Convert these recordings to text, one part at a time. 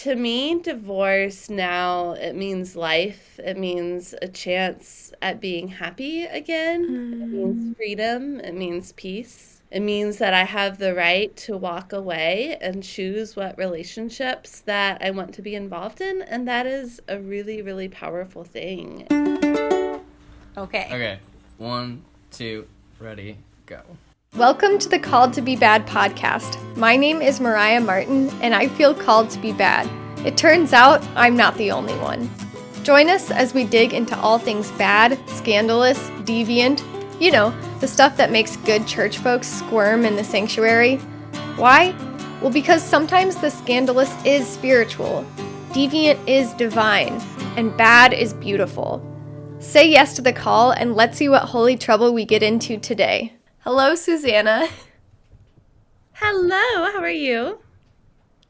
to me, divorce now, it means life. It means a chance at being happy again. It means freedom. It means peace. It means that I have the right to walk away and choose what relationships that I want to be involved in. And that is a really, really powerful thing. Okay. Okay. 1, 2, ready, go. Welcome to the Called to Be Bad podcast. My name is Mariah Martin, and I feel called to be bad. It turns out I'm not the only one. Join us as we dig into all things bad, scandalous, deviant, you know, the stuff that makes good church folks squirm in the sanctuary. Why? Well, because sometimes the scandalous is spiritual, deviant is divine, and bad is beautiful. Say yes to the call, and let's see what holy trouble we get into today. Hello, Susannah. Hello, how are you?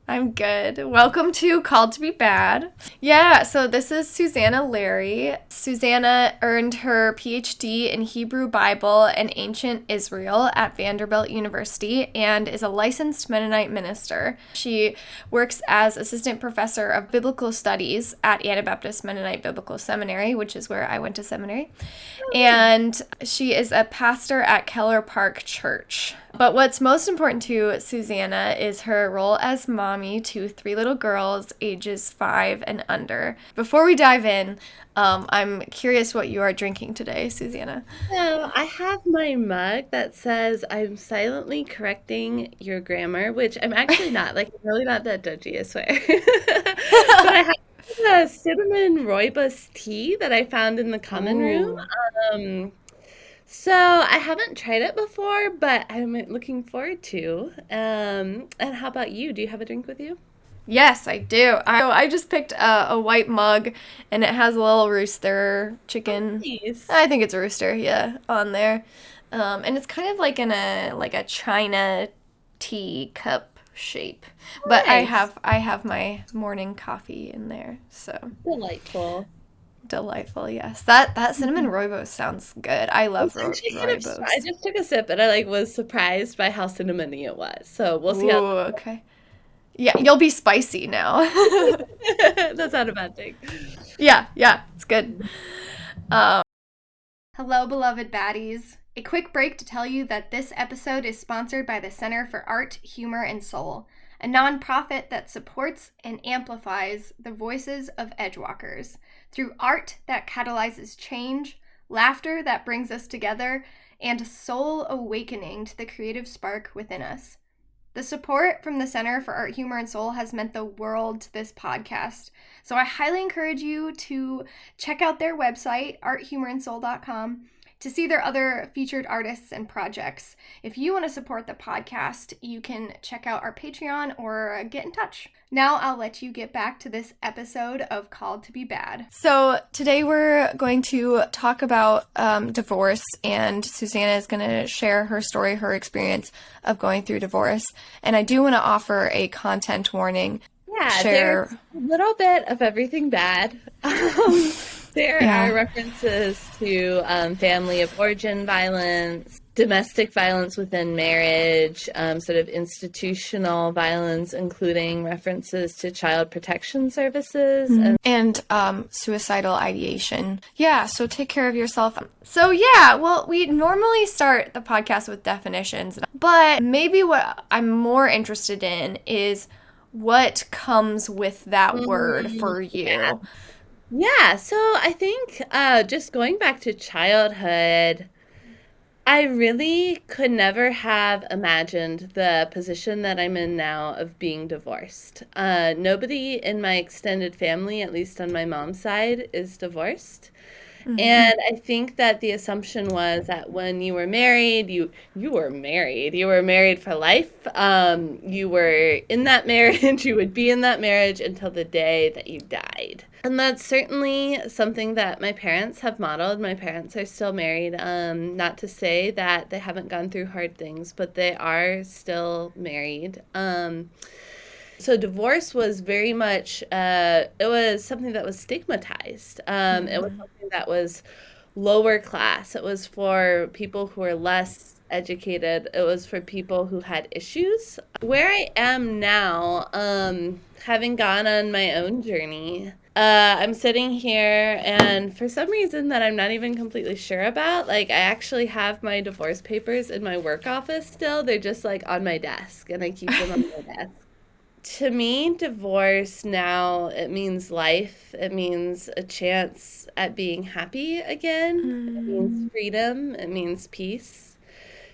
I'm good. Welcome to Called to Be Bad. Yeah, so this is Susannah Larry. Susannah earned her PhD in Hebrew Bible and Ancient Israel at Vanderbilt University and is a licensed Mennonite minister. She works as assistant professor of biblical studies at Anabaptist Mennonite Biblical Seminary, which is where I went to seminary. And she is a pastor at Keller Park Church. But what's most important to Susannah is her role as mommy to 3 little girls ages 5 and under. Before we dive in, I'm curious what you are drinking today, Susannah. So I have my mug that says I'm silently correcting your grammar, which I'm actually not. Like, I'm really not that judgy, I swear. But I have a cinnamon rooibos tea that I found in the common room. So I haven't tried it before, but I'm looking forward to. And how about you? Do you have a drink with you? Yes, I do. I just picked a white mug, and it has a little rooster chicken. Nice. I think it's a rooster, yeah, on there. And it's kind of like in a china tea cup shape. But Nice. I have my morning coffee in there, so Delightful. delightful. Yes, that cinnamon rooibos sounds good. I love It's actually kind of, rooibos. I just took a sip and I was surprised by how cinnamony it was. So we'll see Ooh, how okay. Yeah, you'll be spicy now. that's not a bad thing. Yeah, it's good. Hello, beloved baddies. A quick break to tell you that this episode is sponsored by the Center for Art, Humor, and Soul, a nonprofit that supports and amplifies the voices of edgewalkers through art that catalyzes change, laughter that brings us together, and soul awakening to the creative spark within us. The support from the Center for Art, Humor, and Soul has meant the world to this podcast, so I highly encourage you to check out their website, arthumorandsoul.com, to see their other featured artists and projects. If you want to support the podcast, you can check out our Patreon or get in touch. Now I'll let you get back to this episode of Called to Be Bad. So today we're going to talk about divorce, and Susannah is going to share her story, her experience of going through divorce. And I do want to offer a content warning. Yeah, there's a little bit of everything bad. There are references to family of origin violence, domestic violence within marriage, sort of institutional violence, including references to child protection services. And suicidal ideation. Yeah, so take care of yourself. So yeah, well, we normally start the podcast with definitions, but maybe what I'm more interested in is what comes with that word for you. Yeah, so I think just going back to childhood, I really could never have imagined the position that I'm in now of being divorced. Nobody in my extended family, at least on my mom's side, is divorced. And I think that the assumption was that when you were married, you were married. You were married for life. You were in that marriage. You would be in that marriage until the day that you died. And that's certainly something that my parents have modeled. My parents are still married. Not to say that they haven't gone through hard things, but they are still married. So divorce was very much, it was something that was stigmatized. It was something that was lower class. It was for people who were less educated. It was for people who had issues. Where I am now, having gone on my own journey, I'm sitting here, and for some reason that I'm not even completely sure about, like, I actually have my divorce papers in my work office still. They're just like on my desk, and I keep them on my desk. To me, divorce now, it means life. It means a chance at being happy again. It means freedom. It means peace.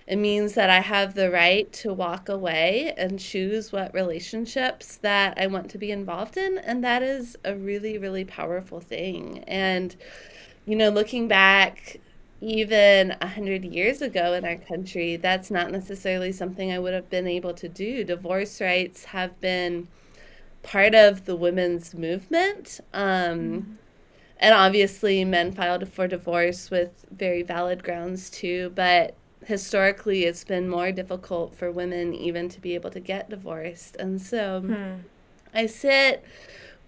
It means that I have the right to walk away and choose what relationships that I want to be involved in. And that is a really, really powerful thing. And, looking back even 100 years ago in our country, that's not necessarily something I would have been able to do. Divorce rights have been part of the women's movement. And obviously, men filed for divorce with very valid grounds too. But historically, it's been more difficult for women even to be able to get divorced. And so I sit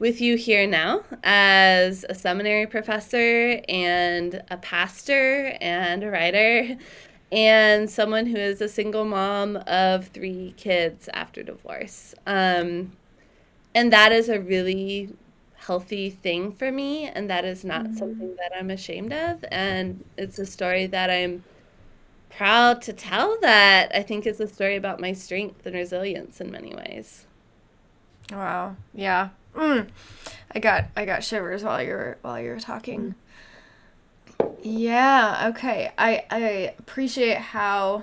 with you here now as a seminary professor and a pastor and a writer and someone who is a single mom of 3 kids after divorce. And that is a really healthy thing for me, and that is not something that I'm ashamed of. And it's a story that I'm proud to tell, that I think is a story about my strength and resilience in many ways. Wow. Yeah. I got shivers while you were talking. Yeah, okay. I appreciate how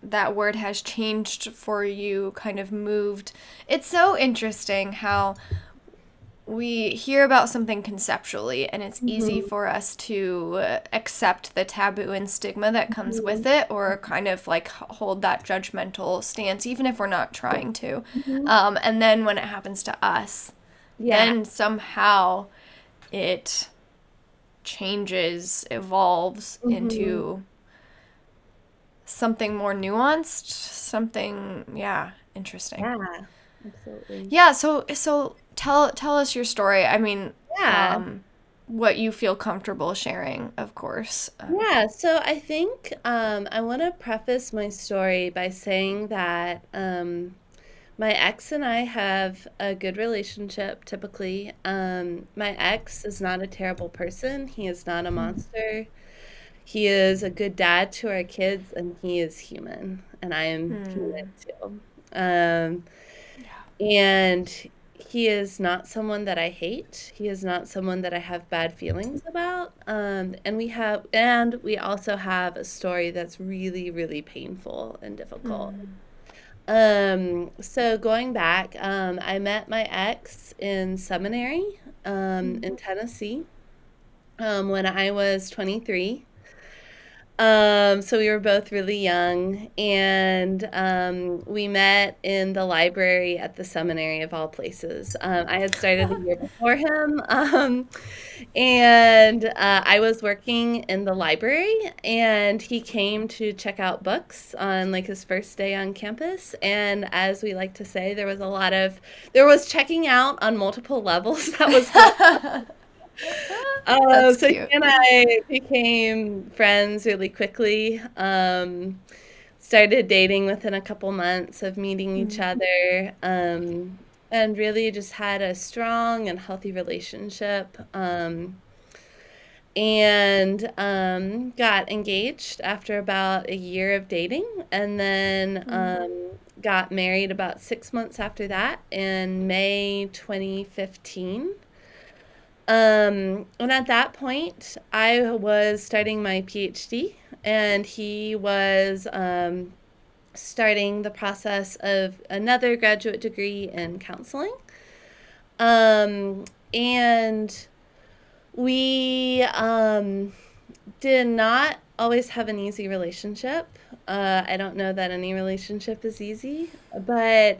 that word has changed for you, kind of moved. It's so interesting how we hear about something conceptually, and it's easy for us to accept the taboo and stigma that comes with it, or kind of like hold that judgmental stance, even if we're not trying to. And then when it happens to us, then somehow it changes, evolves into something more nuanced, something, interesting. Yeah, absolutely. Yeah, so tell us your story. I mean, Yeah. what you feel comfortable sharing, of course. Yeah, so I think I want to preface my story by saying that my ex and I have a good relationship typically. My ex is not a terrible person. He is not a monster. He is a good dad to our kids, and he is human, and I am human too. And he is not someone that I hate. He is not someone that I have bad feelings about. And we also have a story that's really, really painful and difficult. So going back, I met my ex in seminary, in Tennessee, when I was 23. So we were both really young, and we met in the library at the seminary of all places. I had started a year before him, and I was working in the library, and he came to check out books on like his first day on campus. And as we like to say, there was checking out on multiple levels. That was That's so cute. he and I became friends really quickly. Started dating within a couple months of meeting each other, and really just had a strong and healthy relationship. And got engaged after about a year of dating, and then got married about 6 months after that in May 2015. And at that point, I was starting my PhD, and he was starting the process of another graduate degree in counseling. And we did not always have an easy relationship. I don't know that any relationship is easy, but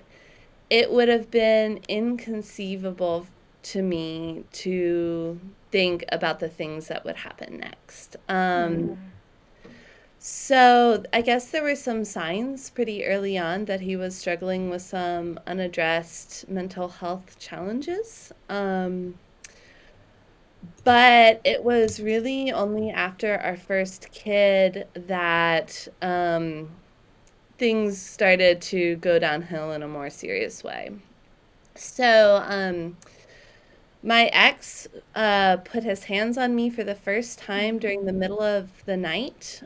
it would have been inconceivable to me to think about the things that would happen next. So I guess there were some signs pretty early on that he was struggling with some unaddressed mental health challenges. But it was really only after our first kid that things started to go downhill in a more serious way. So, my ex put his hands on me for the first time during the middle of the night.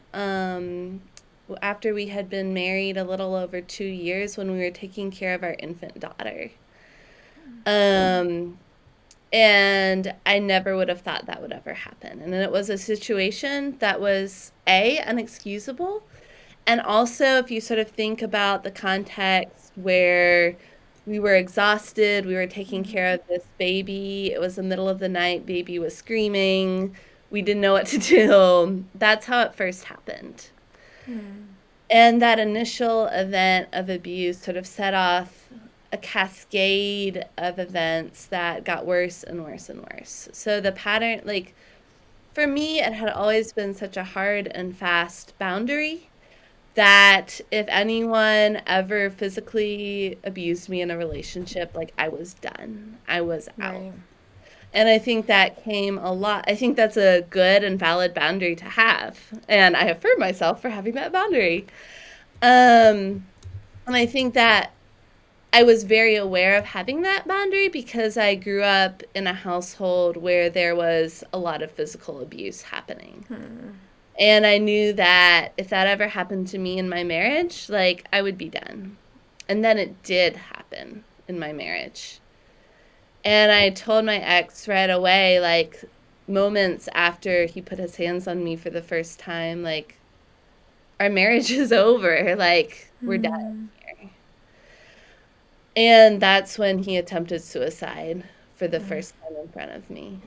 After we had been married a little over 2 years when we were taking care of our infant daughter. Um, and I never would have thought that would ever happen. And it was a situation that was A, unexcusable. And also, if you sort of think about the context where we were exhausted, we were taking care of this baby, it was the middle of the night, baby was screaming, we didn't know what to do. That's how it first happened. And that initial event of abuse sort of set off a cascade of events that got worse and worse and worse. So the pattern, like, for me, it had always been such a hard and fast boundary that if anyone ever physically abused me in a relationship, like, I was done. I was out. Right. And I think that came a lot. I think that's a good and valid boundary to have. And I affirm myself for having that boundary. And I think that I was very aware of having that boundary because I grew up in a household where there was a lot of physical abuse happening. And I knew that if that ever happened to me in my marriage, like, I would be done. And then it did happen in my marriage. And I told my ex right away, like, moments after he put his hands on me for the first time, like, our marriage is over. Like, we're done here. And that's when he attempted suicide for the first time in front of me.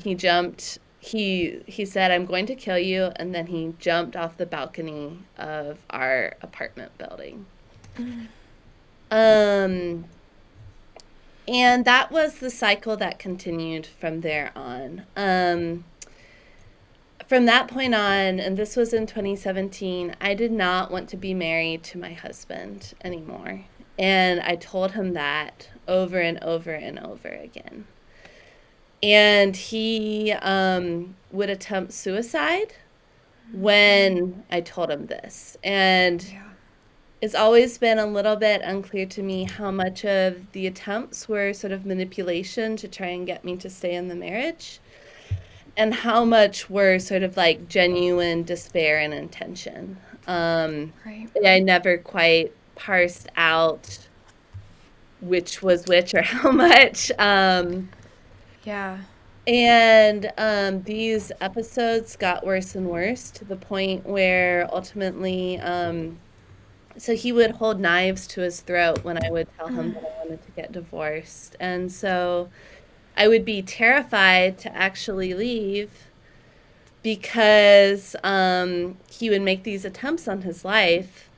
He jumped. He said, "I'm going to kill you," and then he jumped off the balcony of our apartment building. Um, and that was the cycle that continued from there on. From that point on, and this was in 2017, I did not want to be married to my husband anymore. And I told him that over and over and over again. And he would attempt suicide when I told him this. And it's always been a little bit unclear to me how much of the attempts were sort of manipulation to try and get me to stay in the marriage, and how much were sort of like genuine despair and intention. Right. I never quite parsed out which was which or how much. Yeah. And these episodes got worse and worse to the point where ultimately, so he would hold knives to his throat when I would tell him that I wanted to get divorced. And so I would be terrified to actually leave because he would make these attempts on his life.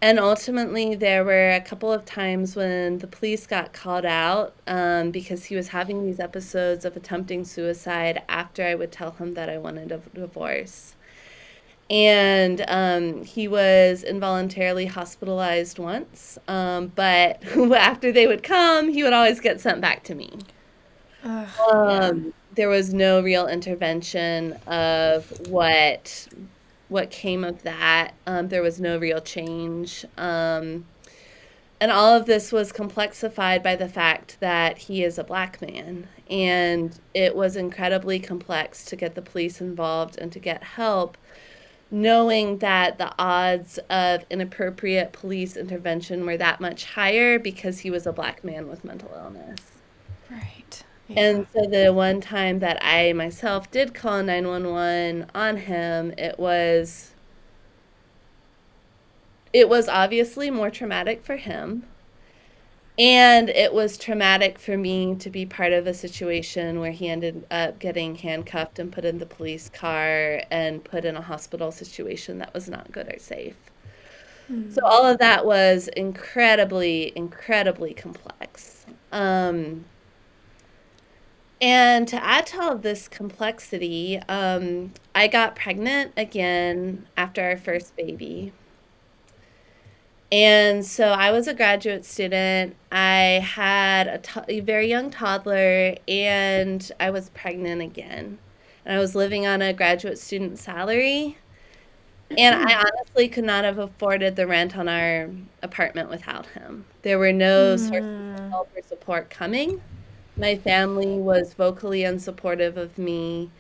And ultimately, there were a couple of times when the police got called out because he was having these episodes of attempting suicide after I would tell him that I wanted a divorce. And he was involuntarily hospitalized once, but after they would come, he would always get sent back to me. There was no real intervention of what came of that. There was no real change. And all of this was complexified by the fact that he is a black man. And it was incredibly complex to get the police involved and to get help, knowing that the odds of inappropriate police intervention were that much higher because he was a black man with mental illness. Right. And so the one time that I myself did call 911 on him, it was obviously more traumatic for him. And it was traumatic for me to be part of a situation where he ended up getting handcuffed and put in the police car and put in a hospital situation that was not good or safe. So all of that was incredibly, incredibly complex. And to add to all of this complexity, I got pregnant again after our first baby. And so I was a graduate student. I had a very young toddler, and I was pregnant again. And I was living on a graduate student salary. And I honestly could not have afforded the rent on our apartment without him. There were no sources of help or support coming. My family was vocally unsupportive of me.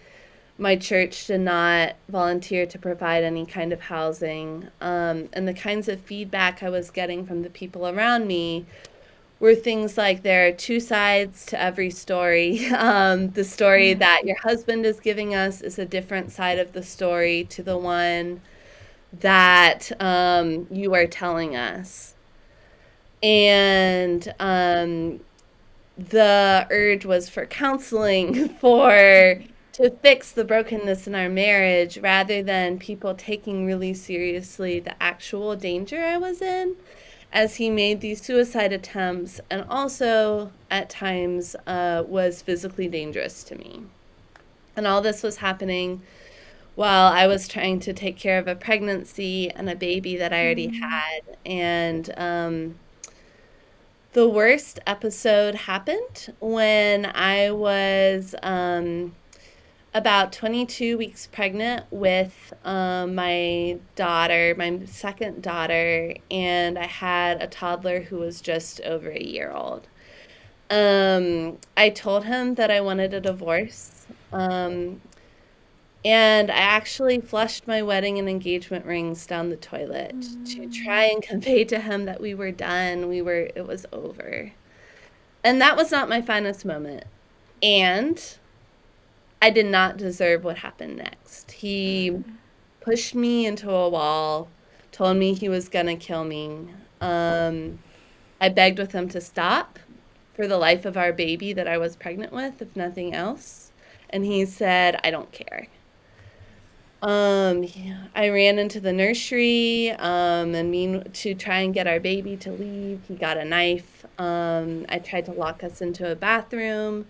My church did not volunteer to provide any kind of housing. And the kinds of feedback I was getting from the people around me were things like there are two sides to every story. The story that your husband is giving us is a different side of the story to the one that you are telling us. And the urge was for counseling, for to fix the brokenness in our marriage rather than people taking really seriously the actual danger I was in as he made these suicide attempts and also at times was physically dangerous to me. And all this was happening while I was trying to take care of a pregnancy and a baby that I already had. And the worst episode happened when I was about 22 weeks pregnant with my daughter, my second daughter, and I had a toddler who was just over a year old. I told him that I wanted a divorce. And I actually flushed my wedding and engagement rings down the toilet to try and convey to him that we were done. It was over. And that was not my finest moment. And I did not deserve what happened next. He pushed me into a wall, told me he was going to kill me. I begged with him to stop for the life of our baby that I was pregnant with, if nothing else. And he said, I don't care. I ran into the nursery to try and get our baby to leave. He got a knife. I tried to lock us into a bathroom,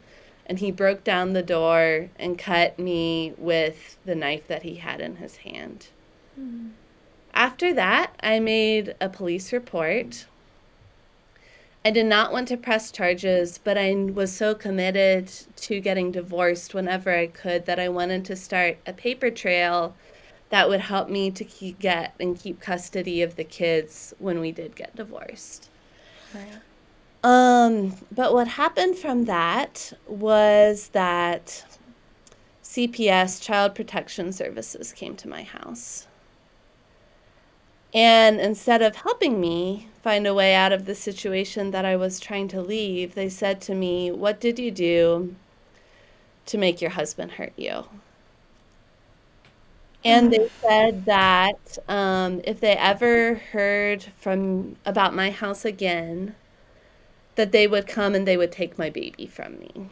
and he broke down the door and cut me with the knife that he had in his hand. After that, I made a police report. I did not want to press charges, but I was so committed to getting divorced whenever I could that I wanted to start a paper trail that would help me to keep custody of the kids when we did get divorced. Right. But what happened from that was that CPS, Child Protection Services, came to my house. And instead of helping me find a way out of the situation that I was trying to leave, they said to me, what did you do to make your husband hurt you? And they said that if they ever heard about my house again, that they would come and they would take my baby from me.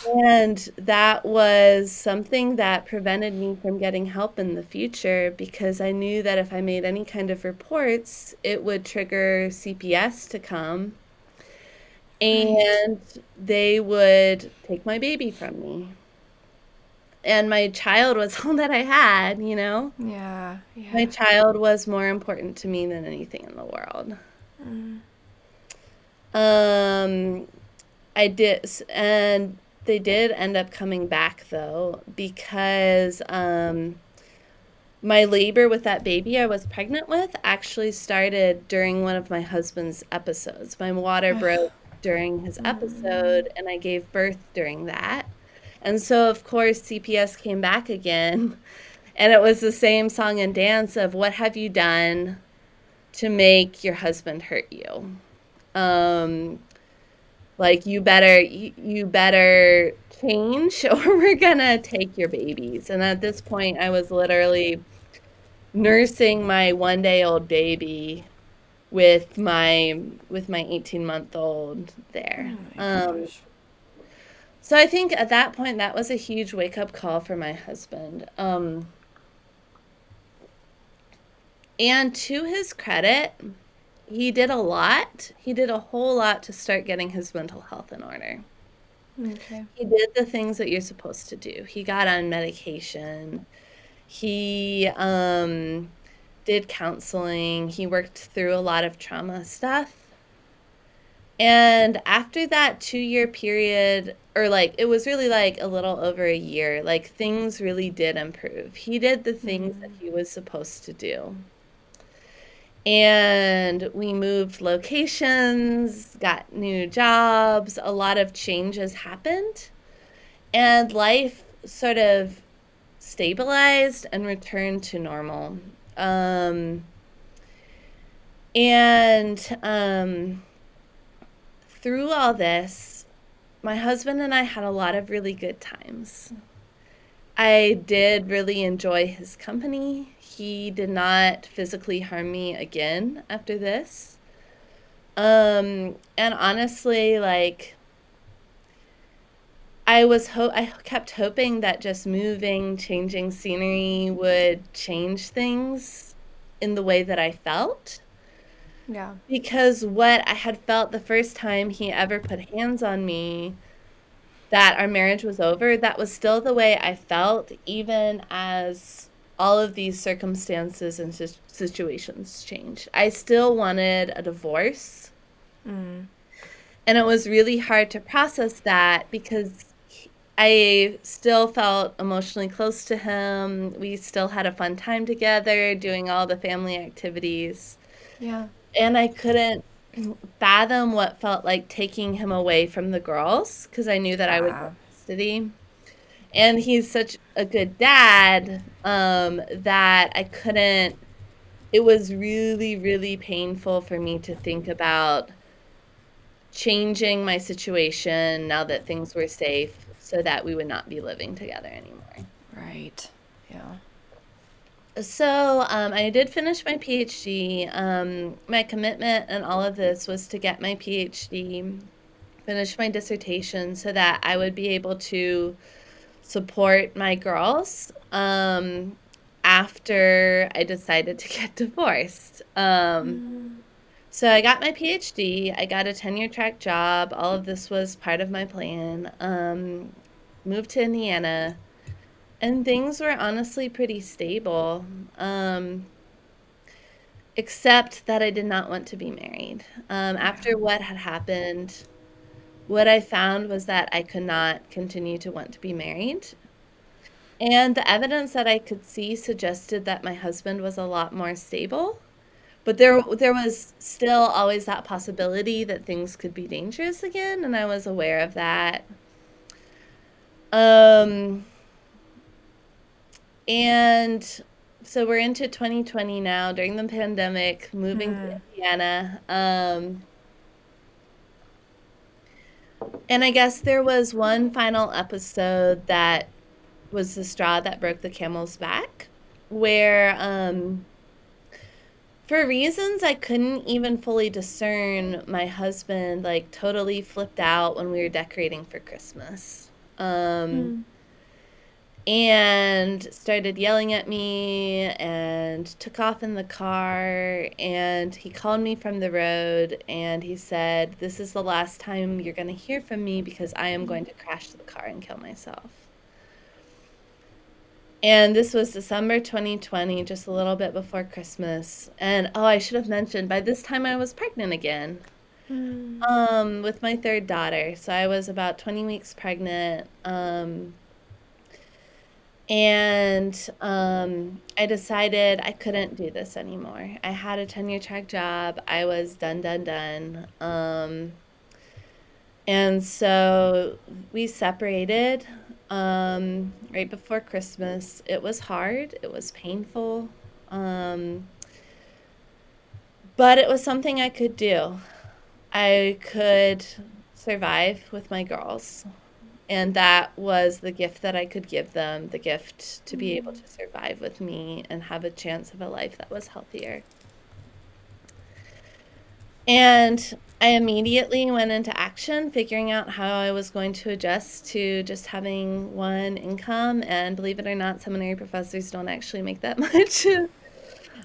And that was something that prevented me from getting help in the future because I knew that if I made any kind of reports, it would trigger CPS to come and they would take my baby from me. And my child was all that I had, you know? Yeah. My child was more important to me than anything in the world. And they did end up coming back, though, because my labor with that baby I was pregnant with actually started during one of my husband's episodes. My water broke during his episode, and I gave birth during that. And so, of course, CPS came back again, and it was the same song and dance of, what have you done to make your husband hurt you? Like, you better change or we're gonna take your babies. And at this point, I was literally nursing my 1-day-old baby with my 18-month-old there. So I think at that point, that was a huge wake-up call for my husband. And to his credit, he did a lot. He did a whole lot to start getting his mental health in order. Okay. He did the things that you're supposed to do. He got on medication. He did counseling. He worked through a lot of trauma stuff. And after that 2 year period, or like it was really like a little over a year, like things really did improve. He did the things that he was supposed to do. And we moved locations, got new jobs, a lot of changes happened, and life sort of stabilized and returned to normal. Um, and through all this, my husband and I had a lot of really good times. I did really enjoy his company. He did not physically harm me again after this. And honestly, like I kept hoping that just moving, changing scenery would change things in the way that I felt. Yeah. Because what I had felt the first time he ever put hands on me, that our marriage was over, that was still the way I felt, even as all of these circumstances and situations changed. I still wanted a divorce. And it was really hard to process that because I still felt emotionally close to him. We still had a fun time together, doing all the family activities. Yeah. And I couldn't fathom what felt like taking him away from the girls because I knew that I would get custody. And he's such a good dad that I couldn't. It was really, really painful for me to think about changing my situation now that things were safe so that we would not be living together anymore. Right. Yeah. So I did finish my PhD. My commitment and all of this was to get my PhD, finish my dissertation so that I would be able to support my girls after I decided to get divorced. So I got my PhD. I got a tenure track job. All of this was part of my plan. Moved to Indiana. And things were honestly pretty stable, except that I did not want to be married. After what had happened, what I found was that I could not continue to want to be married. And the evidence that I could see suggested that my husband was a lot more stable. But there was still always that possibility that things could be dangerous again, and I was aware of that. And so we're into 2020 now, during the pandemic, moving to Indiana. And I guess there was one final episode that was the straw that broke the camel's back, where for reasons I couldn't even fully discern, my husband like totally flipped out when we were decorating for Christmas. And started yelling at me and took off in the car, and he called me from the road and he said, "This is the last time you're going to hear from me because I am going to crash the car and kill myself." And this was December 2020, just a little bit before Christmas. And oh, I should have mentioned, by this time I was pregnant again. With my third daughter. So I was about 20 weeks pregnant. And I decided I couldn't do this anymore. I had a tenure track job. I was done. And so we separated right before Christmas. It was hard. It was painful. But it was something I could do. I could survive with my girls. And that was the gift that I could give them, the gift to be able to survive with me and have a chance of a life that was healthier. And I immediately went into action, figuring out how I was going to adjust to just having one income. And believe it or not, seminary professors don't actually make that much.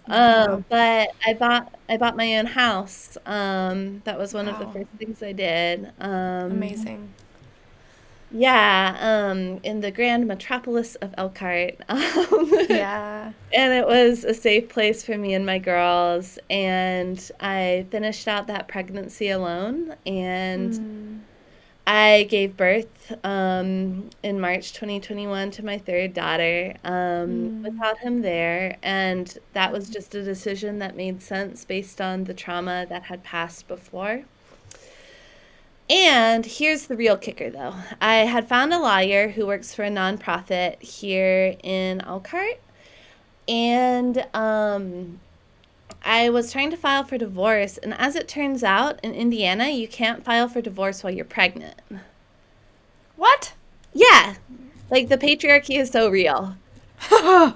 But I bought my own house. That was one of the Wow. first things I did. Amazing. in the grand metropolis of Elkhart. Yeah. And it was a safe place for me and my girls. And I finished out that pregnancy alone. And I gave birth in March 2021 to my third daughter without him there. And that was just a decision that made sense based on the trauma that had passed before. And here's the real kicker, though. I had found a lawyer who works for a nonprofit here in Elkhart. And I was trying to file for divorce. And as it turns out, in Indiana, you can't file for divorce while you're pregnant. What? Yeah. Like, the patriarchy is so real. Why?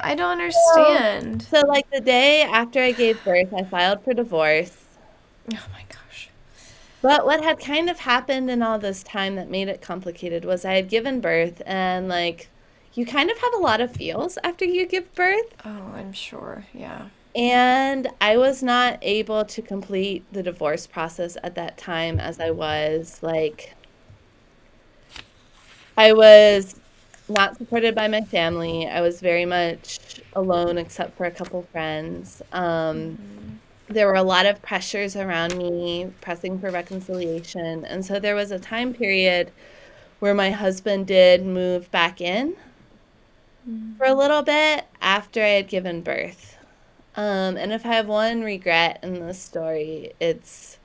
I don't understand. So, like, the day after I gave birth, I filed for divorce. Oh my gosh. But what had kind of happened in all this time that made it complicated was I had given birth, and, like, you kind of have a lot of feels after you give birth. Oh, I'm sure. Yeah. And I was not able to complete the divorce process at that time as I was, like, I was not supported by my family. I was very much alone except for a couple friends. There were a lot of pressures around me pressing for reconciliation. And so there was a time period where my husband did move back in for a little bit after I had given birth. And if I have one regret in this story, it's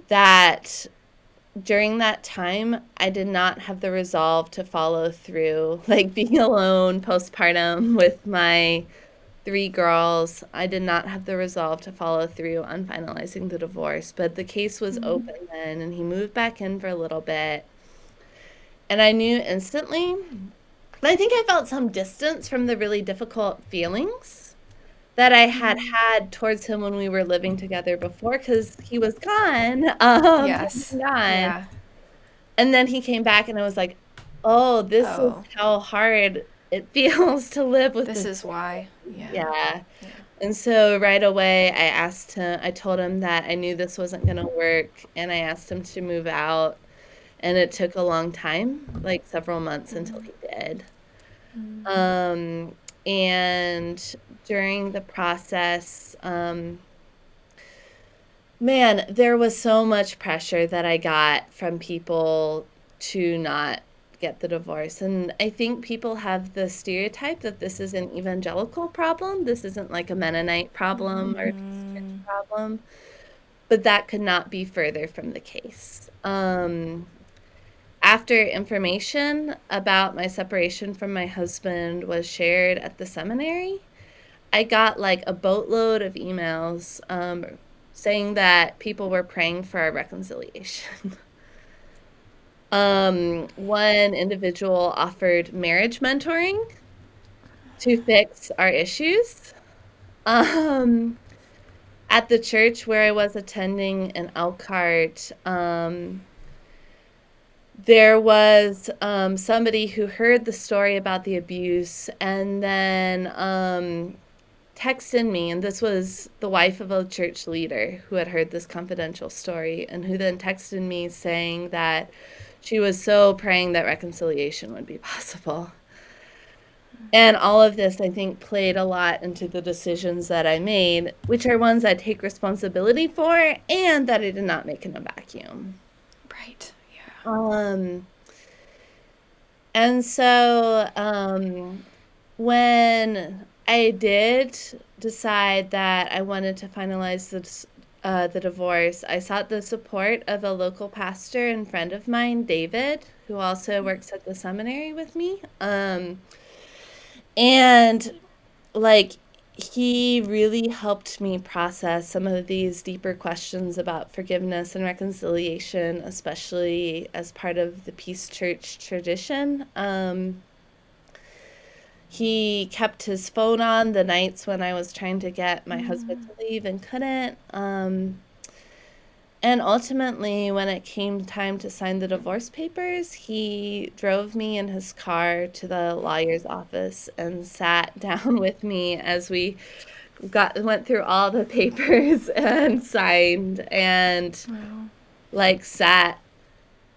that during that time, I did not have the resolve to follow through, like being alone postpartum with my 3 girls. I did not have the resolve to follow through on finalizing the divorce, but the case was open then, and he moved back in for a little bit. And I knew instantly, and I think I felt some distance from the really difficult feelings that I had towards him when we were living together before, because he was gone. Yes. He was gone. Yeah. And then he came back, and I was like, oh, this is Oh. how hard it feels to live with This is why. Yeah. Yeah. And so right away, I told him that I knew this wasn't going to work, and I asked him to move out. And it took a long time, like several months until he did. And during the process, man, there was so much pressure that I got from people to not get the divorce. And I think people have the stereotype that this is an evangelical problem. This isn't like a Mennonite problem or a Christian problem. But that could not be further from the case. After information about my separation from my husband was shared at the seminary, I got like a boatload of emails saying that people were praying for our reconciliation. One individual offered marriage mentoring to fix our issues. At the church where I was attending in Elkhart, there was somebody who heard the story about the abuse and then texted me, and this was the wife of a church leader who had heard this confidential story, and who then texted me saying that she was so praying that reconciliation would be possible. And all of this, I think, played a lot into the decisions that I made, which are ones I take responsibility for and that I did not make in a vacuum. Right. Yeah. And so when I did decide that I wanted to finalize the divorce, I sought the support of a local pastor and friend of mine, David, who also works at the seminary with me. And like, he really helped me process some of these deeper questions about forgiveness and reconciliation, especially as part of the Peace Church tradition. He kept his phone on the nights when I was trying to get my husband to leave and couldn't. And ultimately, when it came time to sign the divorce papers, he drove me in his car to the lawyer's office and sat down with me as we went through all the papers and signed and Wow. like sat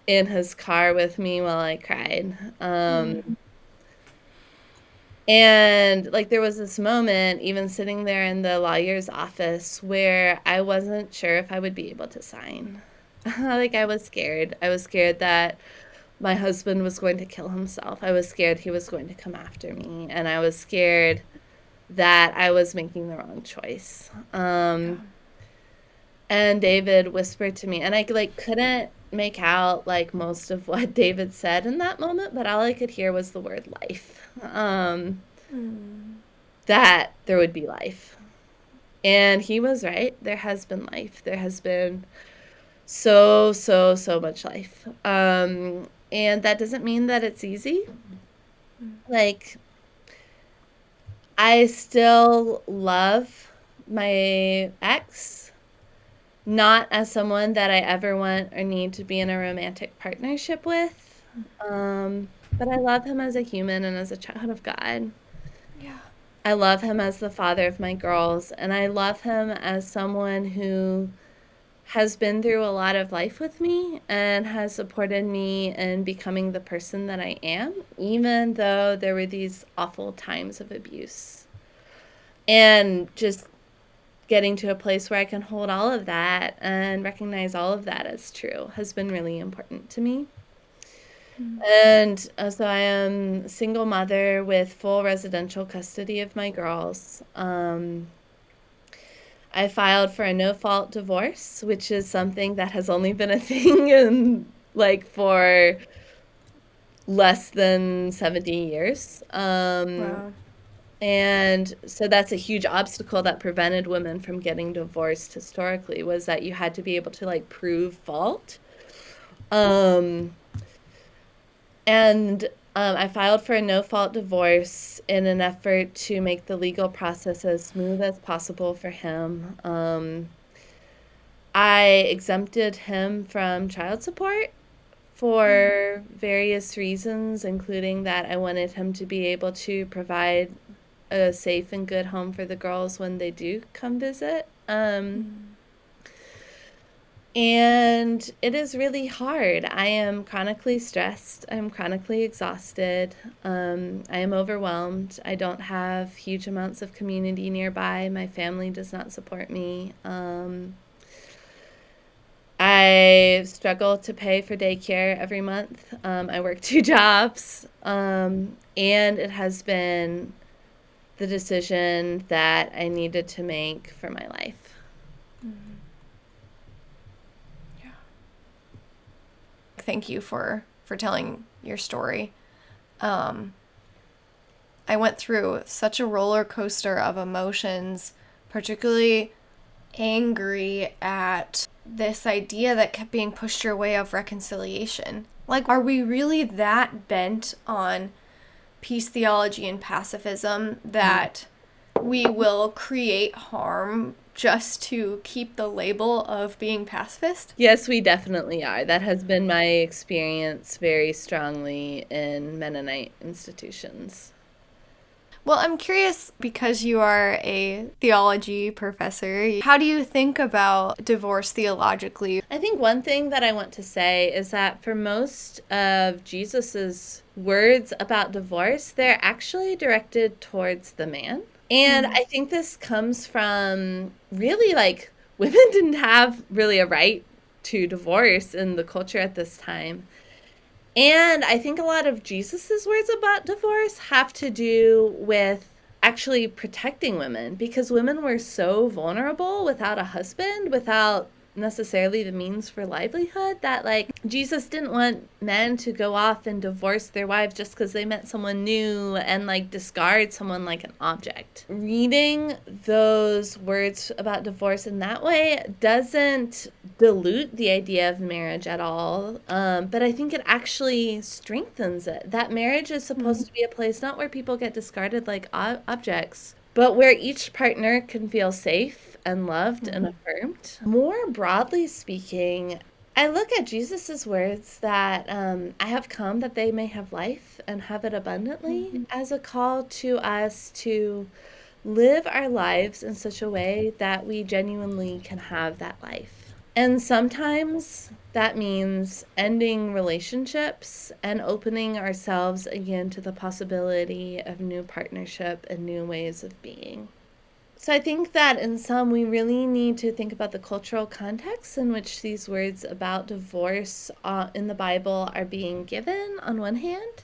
in his car with me while I cried. And like there was this moment, even sitting there in the lawyer's office, where I wasn't sure if I would be able to sign. Like I was scared. I was scared that my husband was going to kill himself. I was scared he was going to come after me, and I was scared that I was making the wrong choice. And David whispered to me, and I like couldn't make out like most of what David said in that moment, but all I could hear was the word life. That there would be life. And he was right. There has been life. There has been so much life. And that doesn't mean that it's easy. Like, I still love my ex, not as someone that I ever want or need to be in a romantic partnership with. But I love him as a human and as a child of God. Yeah. I love him as the father of my girls, and I love him as someone who has been through a lot of life with me and has supported me in becoming the person that I am, even though there were these awful times of abuse. And just getting to a place where I can hold all of that and recognize all of that as true has been really important to me. And so I am a single mother with full residential custody of my girls. I filed for a no-fault divorce, which is something that has only been a thing in like for less than 70 years. Wow. And so that's a huge obstacle that prevented women from getting divorced historically, was that you had to be able to like prove fault. And I filed for a no-fault divorce in an effort to make the legal process as smooth as possible for him. I exempted him from child support for various reasons, including that I wanted him to be able to provide a safe and good home for the girls when they do come visit. And it is really hard. I am chronically stressed. I'm chronically exhausted. I am overwhelmed. I don't have huge amounts of community nearby. My family does not support me. I struggle to pay for daycare every month. I work 2 jobs. And it has been the decision that I needed to make for my life. Thank you for telling your story. I went through such a roller coaster of emotions, particularly angry at this idea that kept being pushed your way of reconciliation. Like, are we really that bent on peace theology and pacifism that we will create harm just to keep the label of being pacifist? Yes, we definitely are. That has been my experience very strongly in Mennonite institutions. Well, I'm curious, because you are a theology professor, how do you think about divorce theologically? I think one thing that I want to say is that for most of Jesus's words about divorce, they're actually directed towards the man. And I think this comes from really like women didn't have really a right to divorce in the culture at this time. And I think a lot of Jesus's words about divorce have to do with actually protecting women, because women were so vulnerable without a husband, without necessarily the means for livelihood, that like Jesus didn't want men to go off and divorce their wives just because they met someone new and like discard someone like an object. Reading those words about divorce in that way doesn't dilute the idea of marriage at all, but I think it actually strengthens it. That marriage is supposed to be a place not where people get discarded like objects, but where each partner can feel safe and loved and affirmed. More broadly speaking, I look at Jesus's words that I have come that they may have life and have it abundantly as a call to us to live our lives in such a way that we genuinely can have that life. And sometimes that means ending relationships and opening ourselves again to the possibility of new partnership and new ways of being. So I think that in some, we really need to think about the cultural context in which these words about divorce in the Bible are being given on one hand.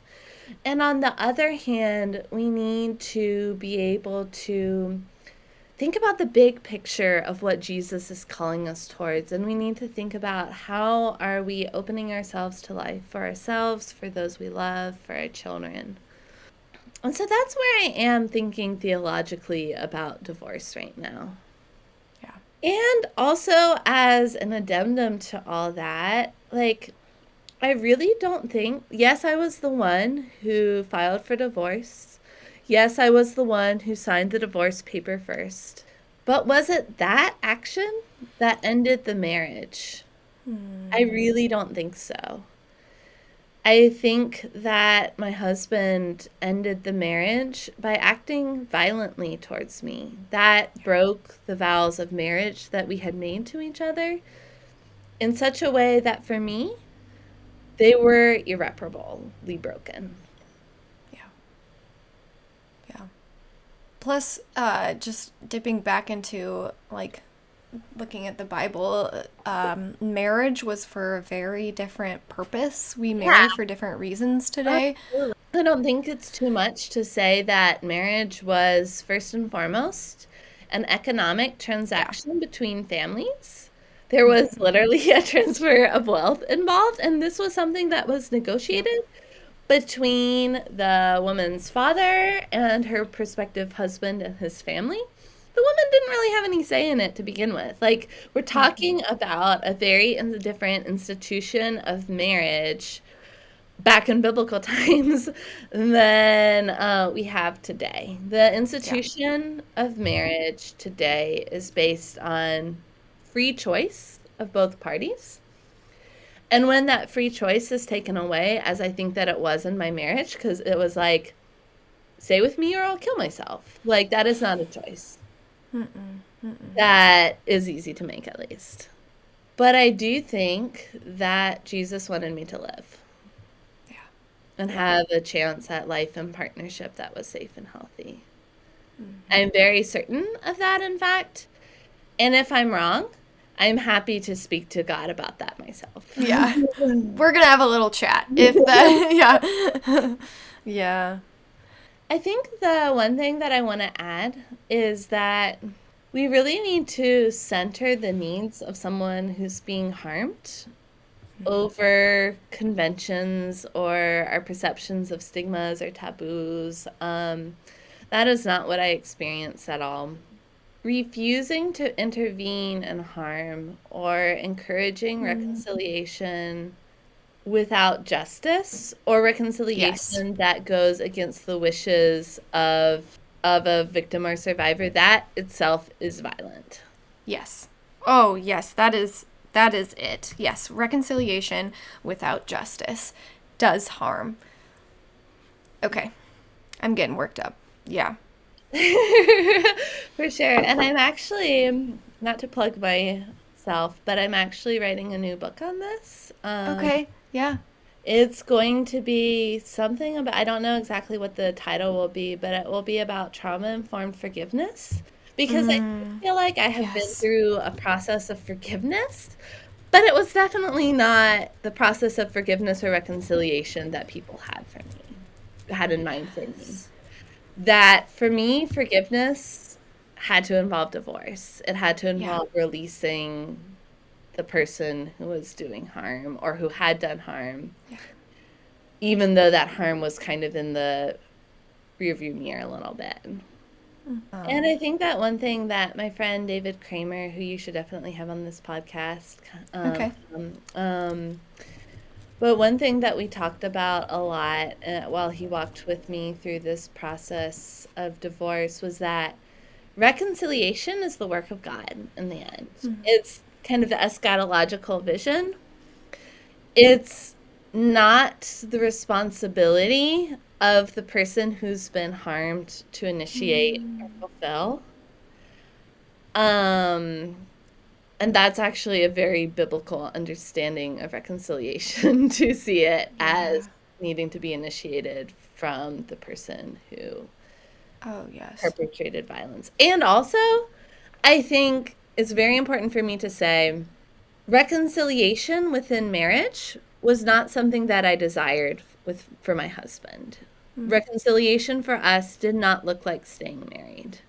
And on the other hand, we need to be able to think about the big picture of what Jesus is calling us towards. And we need to think about how are we opening ourselves to life for ourselves, for those we love, for our children. And so that's where I am thinking theologically about divorce right now. Yeah. And also, as an addendum to all that, like, I really don't think, yes, I was the one who filed for divorce. Yes, I was the one who signed the divorce paper first. But was it that action that ended the marriage? I really don't think so. I think that my husband ended the marriage by acting violently towards me. That broke the vows of marriage that we had made to each other in such a way that for me, they were irreparably broken. Yeah. Yeah. Plus, just dipping back into like looking at the Bible, marriage was for a very different purpose. We Yeah. marry for different reasons today. I don't think it's too much to say that marriage was first and foremost an economic transaction between families. There was literally a transfer of wealth involved, and this was something that was negotiated between the woman's father and her prospective husband and his family. The woman didn't really have any say in it to begin with. Like, we're talking about a very different institution of marriage back in biblical times than we have today. The institution of marriage today is based on free choice of both parties. And when that free choice is taken away, as I think that it was in my marriage, because it was like, stay with me or I'll kill myself. Like, that is not a choice. That is easy to make, at least. But I do think that Jesus wanted me to live and have a chance at life and partnership that was safe and healthy. I'm very certain of that, in fact. And if I'm wrong, I'm happy to speak to God about that myself. Yeah. We're going to have a little chat if that, yeah. Yeah. I think the one thing that I want to add is that we really need to center the needs of someone who's being harmed over conventions or our perceptions of stigmas or taboos. That is not what I experienced at all. Refusing to intervene and harm or encouraging reconciliation without justice or reconciliation that goes against the wishes of a victim or survivor, that itself is violent. Yes. Oh, yes, that is it. Yes, reconciliation without justice does harm. Okay. I'm getting worked up. Yeah. For sure. And I'm actually, not to plug myself, but I'm actually writing a new book on this. Okay. Yeah. It's going to be something about, I don't know exactly what the title will be, but it will be about trauma-informed forgiveness. Because I feel like I have been through a process of forgiveness, but it was definitely not the process of forgiveness or reconciliation that people had in mind for me. That for me, forgiveness had to involve divorce. It had to involve releasing the person who was doing harm or who had done harm, even though that harm was kind of in the rearview mirror a little bit. And I think that one thing that my friend David Kramer, who you should definitely have on this podcast, but one thing that we talked about a lot while he walked with me through this process of divorce was that reconciliation is the work of God in the end. It's kind of the eschatological vision. It's not the responsibility of the person who's been harmed to initiate or fulfill. And that's actually a very biblical understanding of reconciliation to see it as needing to be initiated from the person who Oh, yes. perpetrated violence. And also, I think it's very important for me to say reconciliation within marriage was not something that I desired for my husband. Reconciliation for us did not look like staying married.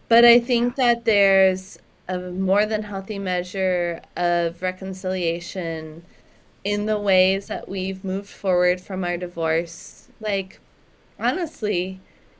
But I think that there's a more than healthy measure of reconciliation in the ways that we've moved forward from our divorce. Like, honestly,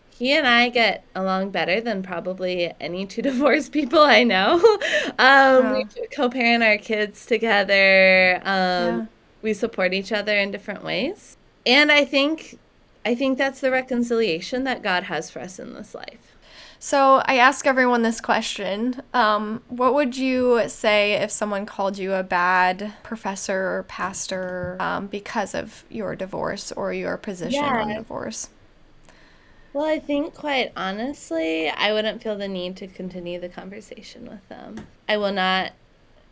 he and I get along better than probably any two divorced people I know. We co-parent our kids together. We support each other in different ways. And I think that's the reconciliation that God has for us in this life. So I ask everyone this question. What would you say if someone called you a bad professor or pastor because of your divorce or your position on divorce? Well, I think quite honestly, I wouldn't feel the need to continue the conversation with them. I will not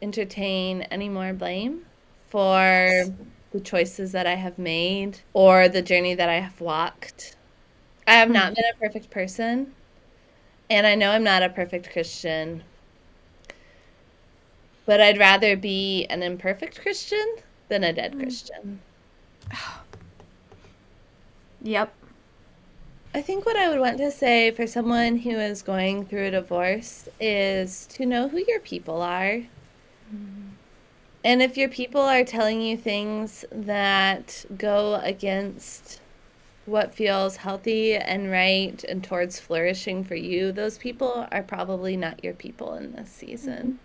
entertain any more blame for the choices that I have made or the journey that I have walked. I have not been a perfect person, and I know I'm not a perfect Christian, but I'd rather be an imperfect Christian than a dead Christian. Yep. I think what I would want to say for someone who is going through a divorce is to know who your people are. And if your people are telling you things that go against what feels healthy and right and towards flourishing for you, those people are probably not your people in this season.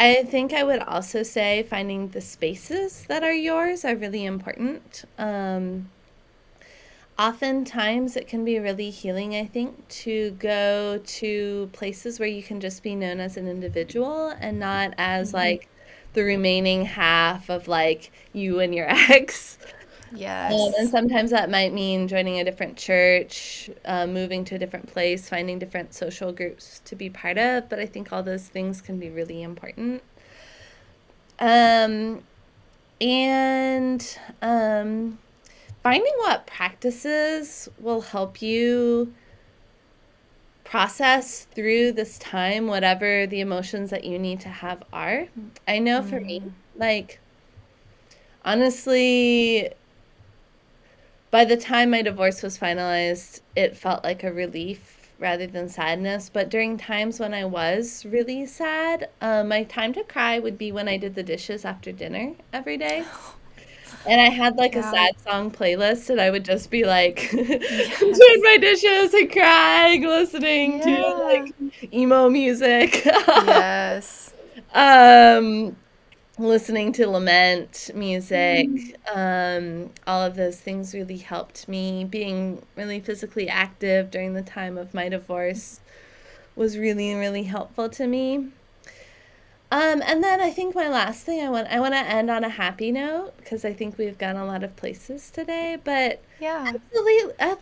I think I would also say finding the spaces that are yours are really important. Oftentimes it can be really healing, I think, to go to places where you can just be known as an individual and not as like the remaining half of like you and your ex. Yes. And sometimes that might mean joining a different church, moving to a different place, finding different social groups to be part of. But I think all those things can be really important. And finding what practices will help you process through this time, whatever the emotions that you need to have are. I know for me, like, honestly, by the time my divorce was finalized, it felt like a relief rather than sadness. But during times when I was really sad, my time to cry would be when I did the dishes after dinner every day. And I had like a sad song playlist, and I would just be like doing my dishes and crying, listening to like emo music. Yes. Listening to lament music, all of those things really helped me. Being really physically active during the time of my divorce was really, really helpful to me. And then I think my last thing I want to end on a happy note because I think we've gone a lot of places today, but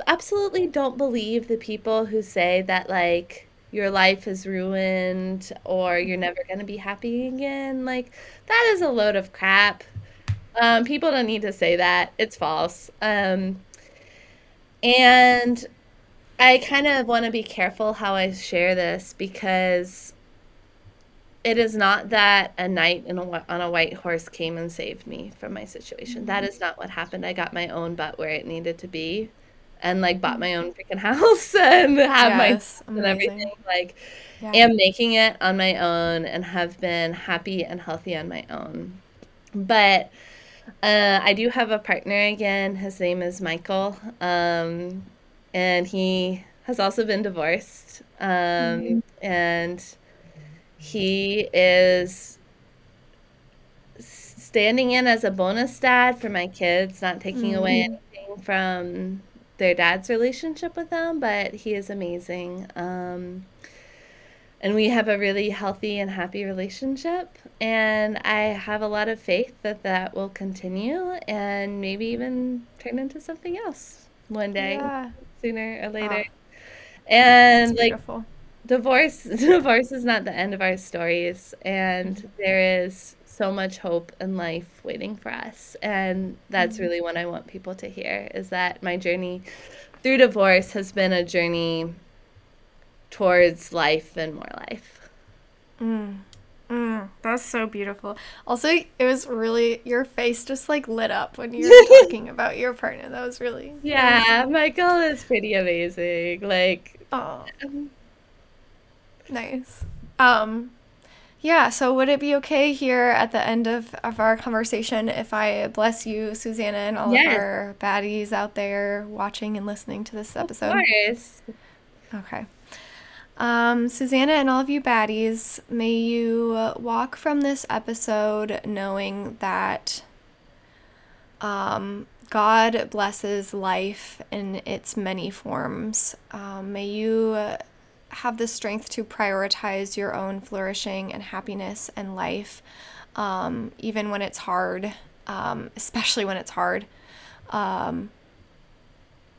absolutely don't believe the people who say that like your life is ruined or you're never going to be happy again. Like that is a load of crap. People don't need to say that. It's false. And I kind of want to be careful how I share this because it is not that a knight on a white horse came and saved me from my situation. That is not what happened. I got my own butt where it needed to be and like bought my own freaking house and have my and everything. Like am making it on my own and have been happy and healthy on my own. But I do have a partner again. His name is Michael. And he has also been divorced. And he is standing in as a bonus dad for my kids, not taking away anything from their dad's relationship with them, but he is amazing. And we have a really healthy and happy relationship. And I have a lot of faith that that will continue and maybe even turn into something else one day, sooner or later. And like, beautiful. divorce is not the end of our stories, and there is so much hope and life waiting for us. And that's really what I want people to hear, is that my journey through divorce has been a journey towards life and more life. That's so beautiful. Also, it was really, your face just like lit up when you were talking about your partner. That was really Yeah, Michael is pretty amazing. Like, Oh, nice. Yeah, so would it be okay here at the end of our conversation if I bless you, Susanna, and all of yes, our baddies out there watching and listening to this of episode? course. Okay. Susanna and all of you baddies, may you walk from this episode knowing that God blesses life in its many forms. May you have the strength to prioritize your own flourishing and happiness and life, even when it's hard, especially when it's hard.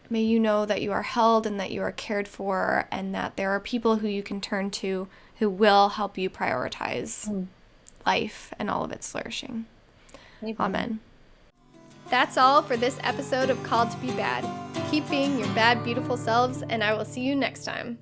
May you know that you are held and that you are cared for, and that there are people who you can turn to who will help you prioritize life and all of its flourishing. Amen. That's all for this episode of Called to Be Bad. Keep being your bad, beautiful selves, and I will see you next time.